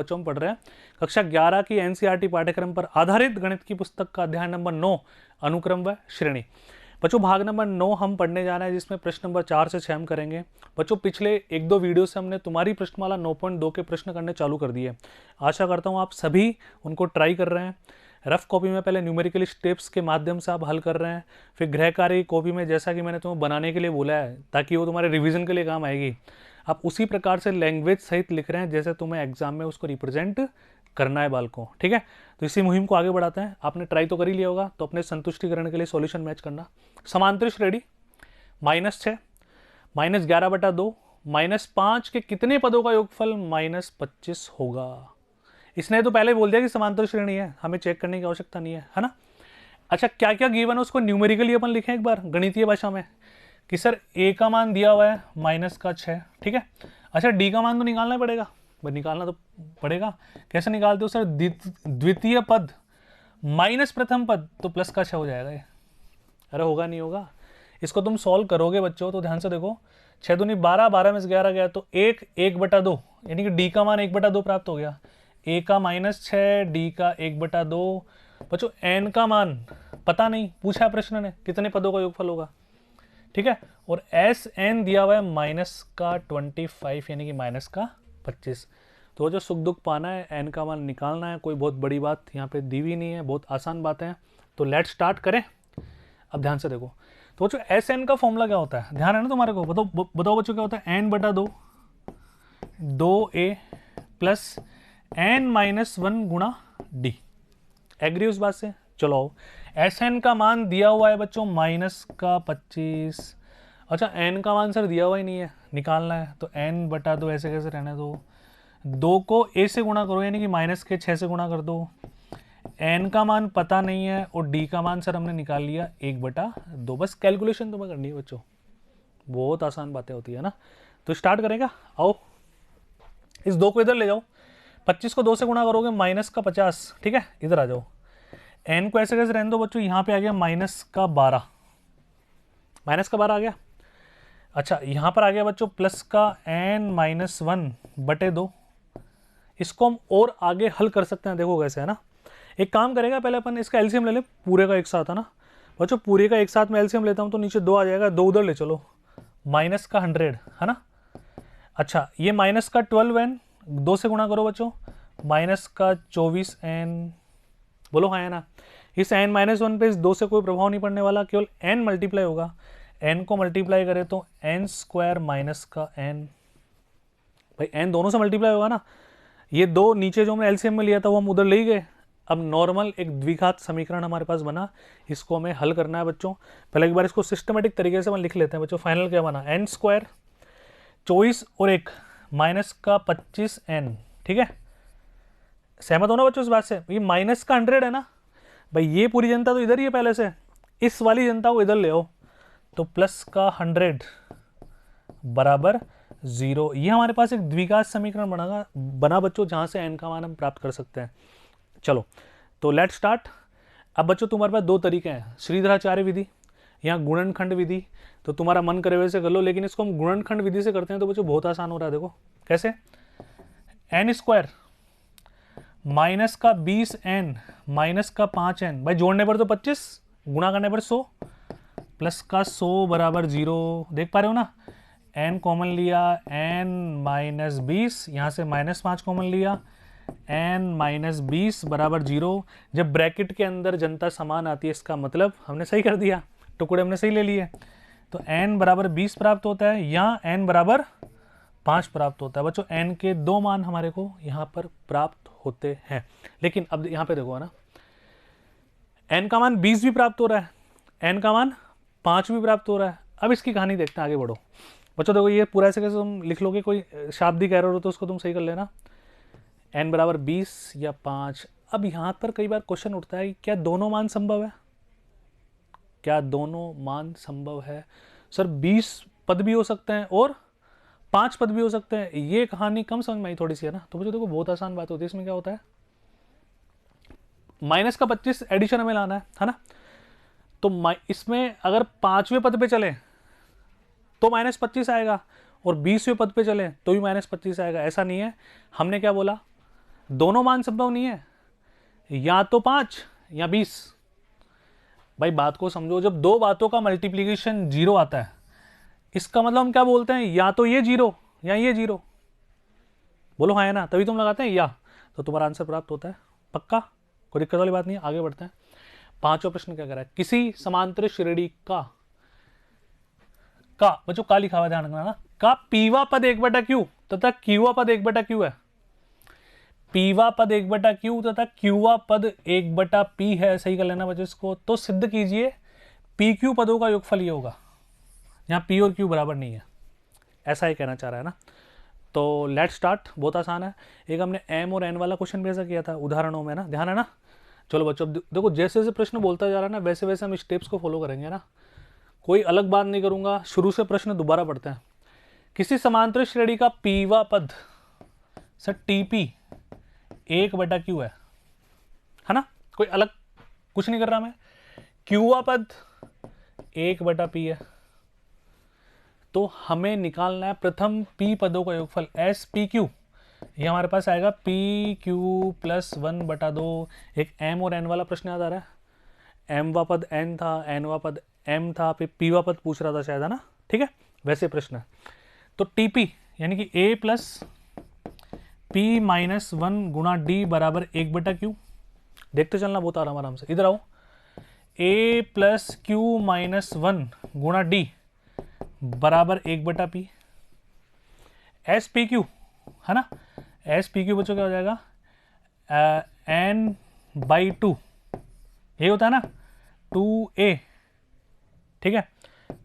बच्चों में पढ़ रहे हैं कक्षा 11 की एनसीईआरटी पाठ्यक्रम पर आधारित गणित की पुस्तक का अध्याय नंबर 9 अनुक्रम व श्रेणी। बच्चों भाग नंबर 9 हम पढ़ने जा रहे हैं, जिसमें प्रश्न नंबर 4 से 6 हम करेंगे। बच्चों पिछले 1-2 वीडियो से हमने तुम्हारी प्रश्नमाला 9.2 के प्रश्न करने चालू कर दिए। आशा करता हूँ आप सभी उनको ट्राई कर रहे हैं। रफ कॉपी में पहले न्यूमेरिकल स्टेप्स के माध्यम से आप हल कर रहे हैं, फिर गृह कार्य कॉपी में जैसा कि मैंने तुम्हें बनाने के लिए बोला है ताकि वो तुम्हारे रिवीजन के लिए काम आएगी, आप उसी प्रकार से लैंग्वेज सहित लिख रहे हैं जैसे तुम्हें एग्जाम में उसको रिप्रेजेंट करना है बालकों। ठीक है, तो इसी मुहिम को आगे बढ़ाते हैं। आपने ट्राई तो कर ही लिया होगा, तो अपने संतुष्टिकरण के लिए सॉल्यूशन मैच करना। समांतर श्रेणी -6 -11/2 -5 के कितने पदों का योगफल -25 होगा। इसने तो पहले बोल दिया कि समांतर श्रेणी है, हमें चेक करने की आवश्यकता नहीं है ना। अच्छा, क्या क्या गिवन है उसको न्यूमेरिकली अपन लिखें एक बार गणितीय भाषा में कि सर ए का मान दिया हुआ है -6, ठीक है। अच्छा, डी का मान तो निकालना पड़ेगा, निकालना तो पड़ेगा। कैसे निकालते हो सर, द्वितीय पद माइनस प्रथम पद तो +6 हो जाएगा ये। अरे होगा नहीं होगा, इसको तुम सॉल्व करोगे बच्चों तो ध्यान से देखो। 6 दूनी 12, 12 में से 11 गया तो 1/2, यानी कि डी का मान 1/2 प्राप्त हो गया। ए का -6, डी का 1/2। बच्चों एन का मान पता नहीं, पूछा प्रश्न ने कितने पदों का योगफल होगा, ठीक है। और एस एन दिया हुआ है -25, यानी कि -25। तो जो सुख दुख पाना है, एन का मान निकालना है, कोई बहुत बड़ी बात यहाँ पे दी हुई नहीं है, बहुत आसान बातें हैं। तो लेट स्टार्ट करें। अब ध्यान से देखो, तो जो एस एन का फॉर्मूला क्या होता है, ध्यान है ना तुम्हारे को, बताओ बच्चों क्या होता है। n/2 2a प्लस n-1 गुणा डी। एग्री उस बात से। चलो एस एन का मान दिया हुआ है बच्चों -25। अच्छा, n का मान सर दिया हुआ ही नहीं है, निकालना है। तो n/2 ऐसे कैसे रहने दो, 2 को a से गुणा करो, यानी कि -6 से गुणा कर दो। n का मान पता नहीं है और d का मान सर हमने निकाल लिया 1/2। बस कैलकुलेशन तुम्हें करनी है बच्चों, बहुत आसान बातें होती है ना। तो स्टार्ट करेगा, आओ इस 2 को इधर ले जाओ, 25 को 2 से गुणा करोगे -50, ठीक है। इधर आ जाओ, n को ऐसे कैसे रहने दो बच्चों, यहाँ पे आ गया -12, -12 आ गया। अच्छा, यहाँ पर आ गया बच्चों +n-1/2। इसको हम और आगे हल कर सकते हैं, देखो कैसे है ना। एक काम करेगा, पहले अपन इसका एलसीएम ले ले, पूरे का एक साथ है ना बच्चों, पूरे का एक साथ में एलसीएम लेता हूँ तो नीचे 2 आ जाएगा, 2 उधर ले चलो, -100 है ना। अच्छा, ये -12n 2 से गुणा करो बच्चों, -24n, बोलो हाँ है ना। इस n-1 पे इस 2 से कोई प्रभाव नहीं पड़ने वाला, केवल n मल्टीप्लाई होगा। n को मल्टीप्लाई करें तो n² भाई n दोनों से मल्टीप्लाई होगा ना। ये 2 नीचे जो हमने एलसीएम में लिया था वो हम उधर ले गए। अब नॉर्मल एक द्विघात समीकरण हमारे पास बना, इसको हमें हल करना है बच्चों। पहले एक बार इसको सिस्टमेटिक तरीके से हम लिख लेते हैं बच्चों। फाइनल क्या बना, n² 24 और 1 -25n, ठीक है। सहमत हो ना बच्चों इस बात से, ये -100 है ना भाई, ये पूरी जनता तो इधर ही है पहले से, इस वाली जनता को इधर ले आओ तो +100 बराबर 0। ये हमारे पास एक द्विघात समीकरण बना बच्चों, जहां से n का मान हम प्राप्त कर सकते हैं। चलो तो लेट स्टार्ट। अब बच्चों तुम्हारे पास 2 तरीके हैं, श्रीधराचार्य विधि या गुणनखंड विधि। तो तुम्हारा मन करे वैसे कर लो, लेकिन इसको हम गुणनखंड विधि से करते हैं तो बच्चों बहुत आसान हो रहा है। देखो कैसे, n² -20n -5n, भाई जोड़ने पर तो 25, गुणा करने पर 100, +100 बराबर 0। देख पा रहे हो ना, n कॉमन लिया, n-20, यहाँ से -5 कॉमन लिया, n-20 बराबर 0। जब ब्रैकेट के अंदर जनता समान आती है, इसका मतलब हमने सही कर दिया, टुकड़े हमने सही ले लिए। तो n बराबर 20 प्राप्त होता है, यहाँ n बराबर 5 प्राप्त होता है। बच्चों n के 2 मान हमारे को यहाँ पर प्राप्त होते हैं। लेकिन अब यहाँ पे देखो है ना, n का मान 20 भी प्राप्त हो रहा है, n का मान 5 भी प्राप्त हो रहा है। अब इसकी कहानी देखते हैं, आगे बढ़ो बच्चों। देखो ये पूरा ऐसे कैसे तुम लिख लोगे, कोई शाब्दिक एरर हो तो उसको तुम सही कर लेना। n बराबर 20 या 5। अब यहाँ पर कई बार क्वेश्चन उठता है, क्या दोनों मान संभव है, क्या दोनों मान संभव है। सर 20 पद भी हो सकते हैं और 5 पद भी हो सकते हैं, ये कहानी कम समझ में आई थोड़ी सी है ना। तो मुझे देखो बहुत आसान बात होती है, इसमें क्या होता है, -25 एडिशन हमें लाना है ना। तो इसमें अगर 5वें पद पे चले तो -25 आएगा, और 20वें पद पे चले तो भी -25 आएगा। ऐसा नहीं है, हमने क्या बोला, दोनों मान संभव नहीं है, या तो 5 या 20। भाई बात को समझो, जब दो बातों का मल्टीप्लीकेशन 0 आता है, इसका मतलब हम क्या बोलते हैं, या तो ये 0 या ये 0। बोलो हाँ है ना, तभी तुम लगाते हैं या, तो तुम्हारा आंसर प्राप्त होता है। पक्का, कोई दिक्कत वाली बात नहीं है। आगे बढ़ते हैं। पांचवा प्रश्न क्या कह रहा है, किसी समांतर श्रेणी का बच्चों का लिखा हुआ ध्यान रखना ना, का पीवा पद 1/q तथा क्यूवा पद 1/q है। पीवा पद 1/q तथा क्यूवा पद 1/p है, सही कर लेना बच्चों इसको। तो सिद्ध कीजिए पी क्यू पदों का योगफल ये होगा। यहाँ पी और क्यू बराबर नहीं है, ऐसा ही कहना चाह रहा है ना। तो लेट स्टार्ट, बहुत आसान है। एक हमने एम और एन वाला क्वेश्चन भी ऐसा किया था उदाहरणों में ना, ध्यान है ना। चलो बच्चों देखो, जैसे जैसे प्रश्न बोलता जा रहा है ना, वैसे वैसे हम स्टेप्स को फॉलो करेंगे ना, कोई अलग बात नहीं करूंगा। शुरू से प्रश्न दोबारा पढ़ते हैं। किसी समांतर श्रेणी का पीवा पद सर टीपी 1/q है ना, कोई अलग कुछ नहीं कर रहा मैं। क्यूवा पद 1/p है। तो हमें निकालना है प्रथम p पदों का योगफल एस पी क्यू। ये हमारे पास आएगा पी क्यू प्लस 1/2। एक m और n वाला प्रश्न याद आ रहा है, m वा पद n था, n वा पद m था, फिर p वा पद पूछ रहा था शायद, है ना। ठीक है, वैसे प्रश्न है। तो टीपी यानी कि a प्लस p माइनस 1 गुणा d बराबर 1/q। देखते चलना बहुत आराम से, इधर आओ। a प्लस क्यू माइनस 1 गुणा d बराबर 1/p। एस पी क्यू है ना, एस पी क्यू बच्चों क्या हो जाएगा, n/2 ये होता है ना, 2a, ठीक है,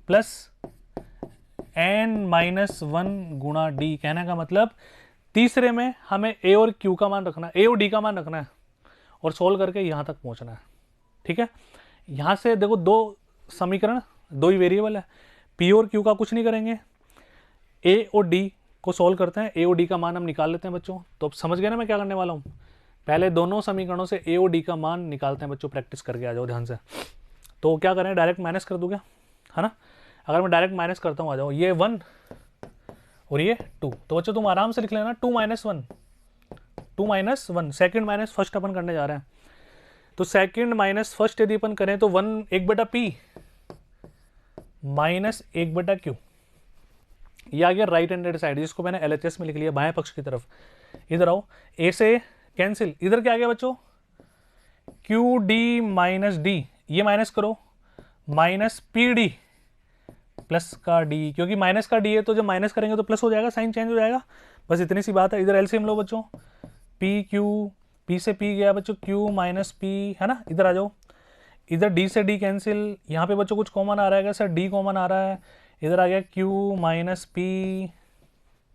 प्लस n-1 गुणा d। कहने का मतलब तीसरे में हमें a और q का मान रखना है, a और d का मान रखना है और सोल्व करके यहां तक पहुंचना है। ठीक है, यहां से देखो दो समीकरण, दो ही वेरिएबल है, p और q का कुछ नहीं करेंगे, a और d को सोल्व करते हैं, a और d का मान हम निकाल लेते हैं बच्चों। तो अब समझ गए ना मैं क्या करने वाला हूँ, पहले दोनों समीकरणों से a और d का मान निकालते हैं बच्चों। प्रैक्टिस करके आ जाओ ध्यान से। तो क्या करें, डायरेक्ट माइनस कर दूँ क्या, है ना। अगर मैं डायरेक्ट माइनस करता हूँ, आ जाओ, ये 1 और ये 2। तो बच्चों तुम आराम से लिख लेना 2 - 1 सेकंड माइनस फर्स्ट अपन करने जा रहे हैं। तो सेकंड माइनस फर्स्ट यदि अपन करें तो 1/p माइनस 1/q। ये आ गया राइट हैंडेड साइड, जिसको मैंने LHS में लिख लिया बाएं पक्ष की तरफ। इधर आओ, a से कैंसिल, इधर क्या आ गया बच्चों, QD माइनस d, ये माइनस करो, माइनस PD प्लस का d, क्योंकि माइनस का d है तो जब माइनस करेंगे तो प्लस हो जाएगा, साइन चेंज हो जाएगा, बस इतनी सी बात है। इधर एलसीएम लो बच्चों, p से p गया बच्चों, q माइनस p, है ना। इधर आ जाओ, इधर d से d कैंसिल, यहाँ पे बच्चों कुछ कॉमन आ रहा है सर, d कॉमन आ रहा है, इधर आ गया q माइनस p,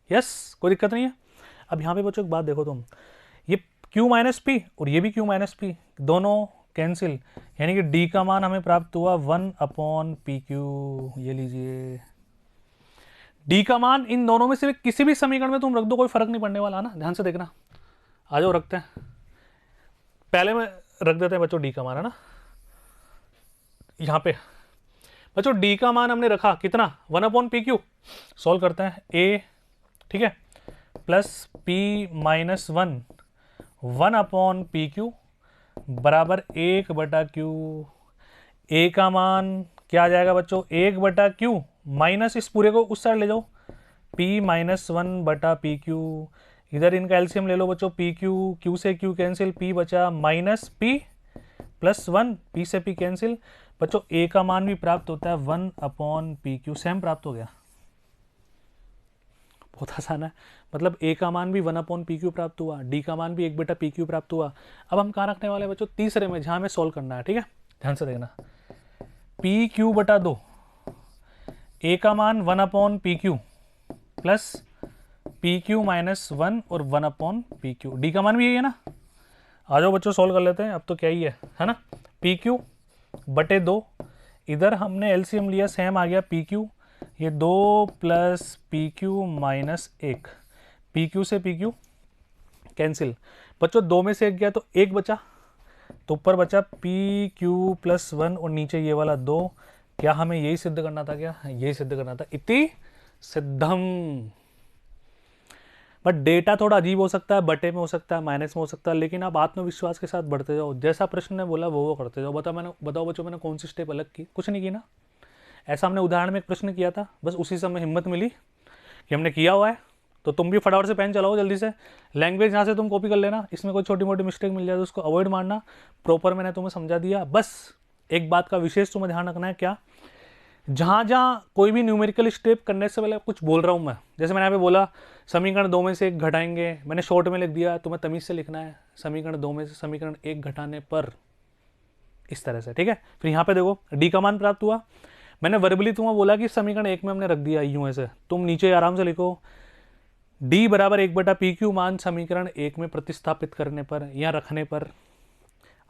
यस कोई दिक्कत नहीं है। अब यहाँ पे बच्चों एक बात देखो तुम, ये q माइनस p और ये भी q माइनस p, दोनों कैंसिल, यानी कि d का मान हमें प्राप्त हुआ 1/pq। ये लीजिए, d का मान इन दोनों में से किसी भी समीकरण में तुम रख दो, कोई फर्क नहीं पड़ने वाला ना, ध्यान से देखना। आ जाओ रखते हैं, पहले में रख देते हैं बच्चों d का मान, है ना। यहाँ पे बच्चों d का मान हमने रखा कितना, 1/pq। सॉल्व करते हैं, a ठीक है प्लस p माइनस 1/pq बराबर 1/q। a का मान क्या आ जाएगा बच्चों, 1/q माइनस इस पूरे को उस साइड ले जाओ, p माइनस 1/pq। इधर इनका एलसीएम ले लो बच्चों, pq, q से q कैंसिल, p बचा माइनस p प्लस 1, p से p कैंसिल। बच्चों a का मान भी प्राप्त होता है 1/pq, सेम प्राप्त हो गया। बहुत आसान है, मतलब a का मान भी 1/pq प्राप्त हुआ, d का मान भी 1/pq प्राप्त हुआ। अब हम कहाँ रखने वाले हैं बच्चों, तीसरे में, जहाँ हमें सोल्व करना है। ठीक है, ध्यान से देखना, pq/2, a का मान 1/pq प्लस pq माइनस 1 और 1/pq, d का मान भी यही है ना। आ जाओ बच्चों सोल्व कर लेते हैं, अब तो क्या ही है ना। pq/2, इधर हमने एलसीएम लिया, सेम आ गया pq, ये 2 प्लस pq माइनस 1, pq से pq कैंसिल। बच्चों 2 में से 1 गया तो 1 बचा, तो ऊपर बचा pq प्लस 1 और नीचे ये वाला 2। क्या हमें यही सिद्ध करना था, क्या यही सिद्ध करना था, इति सिद्धम। बट डेटा थोड़ा अजीब हो सकता है, बटे में हो सकता है, माइनस में हो सकता है, लेकिन आप आत्मविश्वास के साथ बढ़ते जाओ, जैसा प्रश्न ने बोला वो करते जाओ। बताओ बच्चों मैंने कौन सी स्टेप अलग की? कुछ नहीं की ना। ऐसा हमने उदाहरण में एक प्रश्न किया था, बस उसी समय हिम्मत मिली कि हमने किया हुआ है, तो तुम भी फटाफट से पेन चलाओ जल्दी से। लैंग्वेज यहाँ से तुम कॉपी कर लेना, इसमें कोई छोटी मोटी मिस्टेक मिल जाए तो उसको अवॉइड मारना। प्रॉपर मैंने तुम्हें समझा दिया। बस एक बात का विशेष तुम्हें ध्यान रखना है, क्या, जहाँ जहाँ कोई भी न्यूमेरिकल स्टेप करने से पहले कुछ बोल रहा हूँ मैं, जैसे मैंने यहाँ पे बोला समीकरण 2 में से 1 घटाएंगे, मैंने शॉर्ट में लिख दिया, तुम्हें तमीज़ से लिखना है समीकरण 2 में से समीकरण 1 घटाने पर, इस तरह से, ठीक है। फिर यहाँ पे देखो डी का मान प्राप्त हुआ, मैंने वर्बली तुम्हें बोला कि समीकरण 1 में हमने रख दिया यूं ऐसे, तुम नीचे आराम से लिखो d बराबर 1/pq मान समीकरण 1 में प्रतिस्थापित करने पर या रखने पर,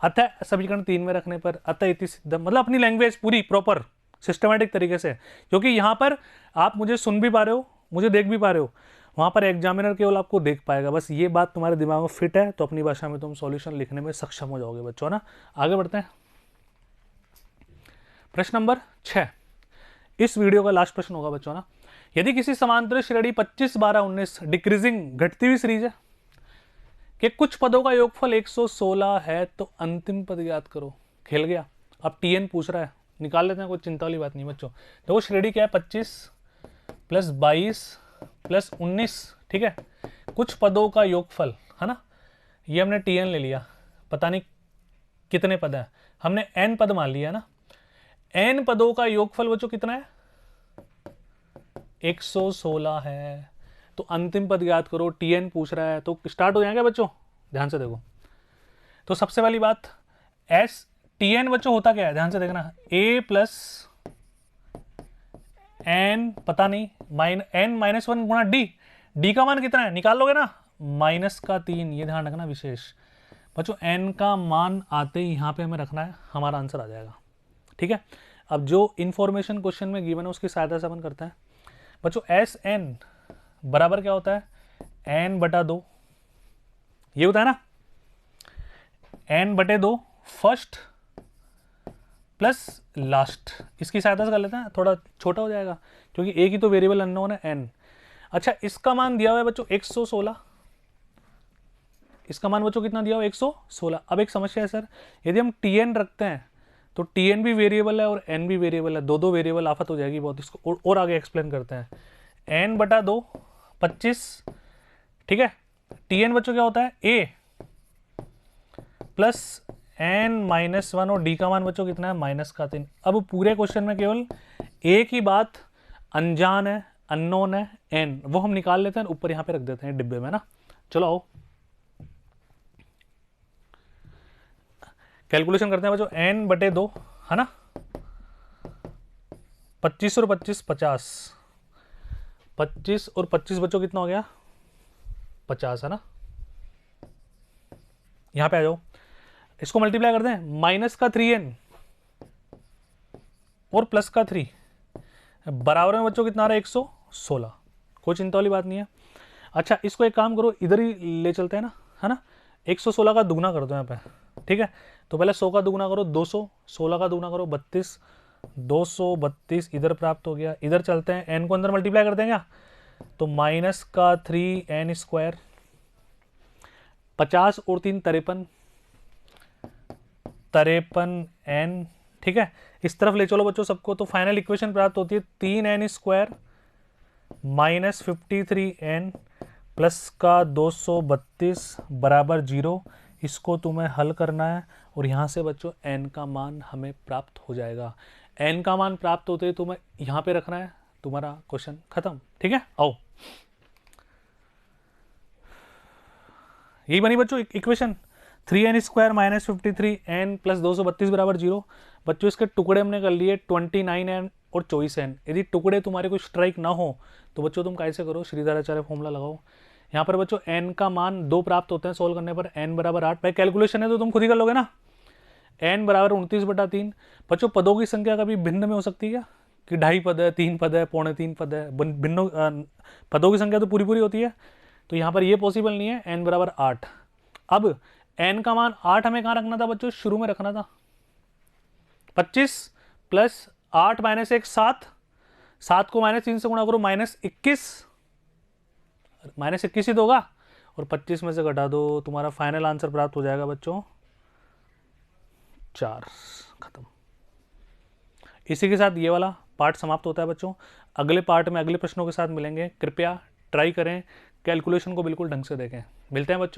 अतः समीकरण 3 में रखने पर, अतः इति सिद्धम, मतलब अपनी लैंग्वेज पूरी प्रॉपर सिस्टमैटिक तरीके से, क्योंकि यहाँ पर आप मुझे सुन भी पा रहे हो, मुझे देख भी पा रहे हो, वहाँ पर एग्जामिनर केवल आपको देख पाएगा। बस ये बात तुम्हारे दिमाग में फिट है तो अपनी भाषा में तुम सॉल्यूशन लिखने में सक्षम हो जाओगे बच्चों ना। आगे बढ़ते हैं, प्रश्न नंबर 6, इस वीडियो का लास्ट प्रश्न होगा बच्चों ना। यदि किसी समांतर श्रेणी 25, 12, 19 डिक्रीजिंग घटती हुई सीरीज है कि कुछ पदों का योगफल 116 है तो अंतिम पद ज्ञात करो। खेल गया। अब टीएन पूछ रहा है, निकाल लेते हैं, कोई चिंता वाली बात नहीं बच्चों। देखो श्रेणी क्या है, 25 + 22 + 19, ठीक है, कुछ पदों का योगफल है ना, ये हमने टीएन ले लिया, पता नहीं कितने पद हैं, हमने एन पद मान लिया ना। एन पदों का योगफल बच्चों कितना है, 116 है, तो अंतिम पद ज्ञात करो। टीएन पूछ रहा है तो स्टार्ट हो जाएगा बच्चों, ध्यान से देखो। तो सबसे पहली बात, एस टीएन बच्चों होता क्या है, ध्यान से देखना, a + n, पता नहीं, n-1 गुणा डी का मान कितना है निकाल लोगे ना, -3, ये ध्यान रखना विशेष बच्चों। n का मान आते ही यहाँ पे हमें रखना है, हमारा आंसर आ जाएगा, ठीक है। अब जो इन्फॉर्मेशन क्वेश्चन में गिवन है उसकी सहायता से अपन करते हैं बच्चों। एस एन बराबर क्या होता है, n/2, ये होता है ना, n/2 फर्स्ट प्लस लास्ट, इसकी सहायता से कर लेते हैं, थोड़ा छोटा हो जाएगा क्योंकि एक ही तो वेरिएबल अननोन है n। अच्छा, इसका मान दिया हुआ है बच्चों 116, इसका मान बच्चों कितना दिया हुआ है, 116। अब एक समस्या है सर, यदि हम tn रखते हैं तो tn भी वेरिएबल है और n भी वेरिएबल है, दो वेरिएबल आफत हो जाएगी बहुत, इसको और आगे एक्सप्लेन करते हैं। n/2 25, ठीक है, tn बच्चों क्या होता है, a + n-1 और d का मान बच्चों कितना है, -3। अब पूरे क्वेश्चन में केवल एक ही बात अनजान है, अननोन है, n, वो हम निकाल लेते हैं, ऊपर यहाँ पे रख देते हैं डिब्बे में ना। चलो आओ कैलकुलेशन करते हैं बच्चों। n/2 है ना, 25 और 25 50, 25 और 25 बच्चों कितना हो गया, 50 है ना। यहाँ पे आ जाओ, इसको मल्टीप्लाई करते हैं, -3n और +3 बराबर में बच्चों कितना आ रहा है, 116, कोई चिंता वाली बात नहीं है। अच्छा, इसको एक काम करो, इधर ही ले चलते हैं ना, है ना, 116 का दुगना कर दो यहाँ पे, ठीक है। तो पहले 100 का दुगना करो 200, 16 का दुगना करो 32, 232 इधर प्राप्त हो गया। इधर चलते हैं, n को अंदर मल्टीप्लाई करते हैं क्या, तो -3n², 50 और 3 53n, ठीक है। इस तरफ ले चलो बच्चों सबको, तो फाइनल इक्वेशन प्राप्त होती है 3n² -53n + 232 बराबर 0। इसको तुम्हें हल करना है और यहाँ से बच्चों n का मान हमें प्राप्त हो जाएगा। n का मान प्राप्त होते ही तुम्हें यहाँ पे रखना है, तुम्हारा क्वेश्चन खत्म, ठीक है। आओ, यही बनी बच्चों इक्वेशन, 3n² -53n + 232 बराबर 0। बच्चों इसके टुकड़े हमने कर लिए 29n और 24n। यदि टुकड़े तुम्हारे कोई स्ट्राइक ना हो तो बच्चों तुम कैसे करो, श्रीधराचार्य फॉर्मूला लगाओ। यहाँ पर बच्चों n का मान 2 प्राप्त होते हैं सोल्व करने पर, n = 8, भाई कैलकुलेशन है तो तुम खुद ही कर लोगे ना। n = 29/3। बच्चों पदों की संख्या कभी भिन्न में हो सकती है क्या, कि 2.5 पद है, 3 पद है, 3.25 पद है, भिन्न पदों की संख्या तो पूरी पूरी होती है, तो यहाँ पर ये पॉसिबल नहीं है। n = 8। अब n का मान 8 हमें कहाँ रखना था बच्चों, शुरू में रखना था। 25 + 8 - 1 7, 7 को -3 से गुणा करो, -21, -21 ही दोगा, और 25 में से घटा दो, तुम्हारा फाइनल आंसर प्राप्त हो जाएगा बच्चों 4। खत्म। इसी के साथ ये वाला पार्ट समाप्त होता है बच्चों। अगले पार्ट में अगले प्रश्नों के साथ मिलेंगे। कृपया ट्राई करें, कैलकुलेशन को बिल्कुल ढंग से देखें। मिलते हैं बच्चों।